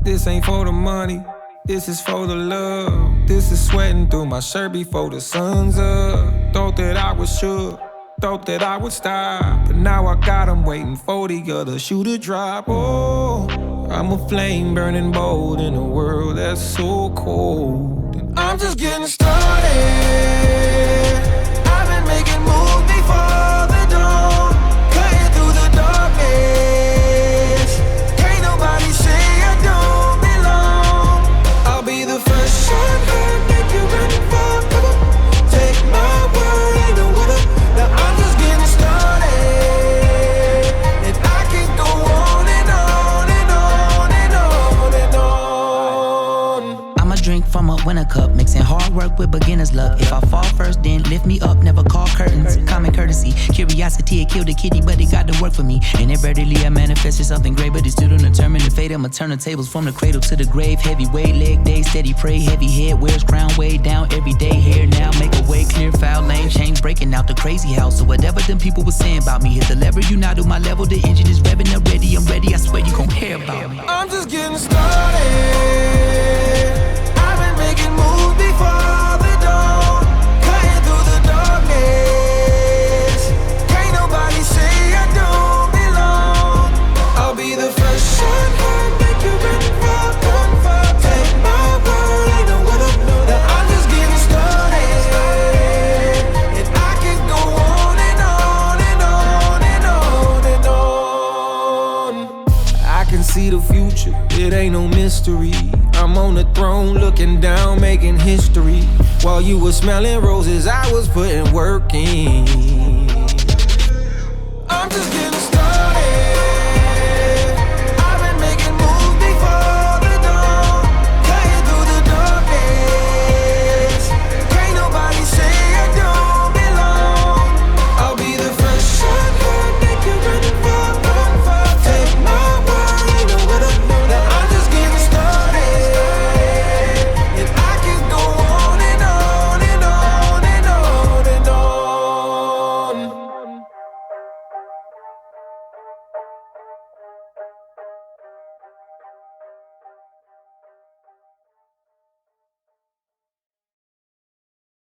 This ain't for the money, this is for the love. This is sweating through my shirt before the sun's up. Thought that I was sure, thought that I would stop, but now I got 'em waiting for the other shoe to drop. Oh, I'm a flame burning bold in a world that's so cold. And I'm just getting started. I've been making moves before the dawn, cutting through the darkness. Can't nobody say I don't belong. I'll be the first shortcut that you're running for. Take my word, ain't no other. Now I'm just getting started, and I can go on and on and on and on and on. I'ma drink from a winter cup, mixing hard work with beginner's luck. If I fall first, then lift me up, never call curtains. Common courtesy, curiosity, it killed a kitty, but it got to work for me. And it readily I manifested something great, but it's still undetermined. The fate, I'ma turn the tables from the cradle to the grave. Heavyweight, leg day, steady pray, heavy head, wears crown way down every day. Here now, make a way clear, foul lane, change breaking out the crazy house. So whatever them people were saying about me, hit the lever, you not to my level. The engine is revving up, ready, I'm ready. I swear you gon' hear about me. I'm just getting started. I've been making moves before the dawn, cutting through the darkness. Can't nobody say I don't belong. I'll be the first shortcut that you're running for. Take my word, ain't no other. Now I'm just getting started, and I can go on and on and on and on and on. I can see the future, it ain't no mystery. I'm on the throne looking down, making history. While you were smelling roses, I was putting work in.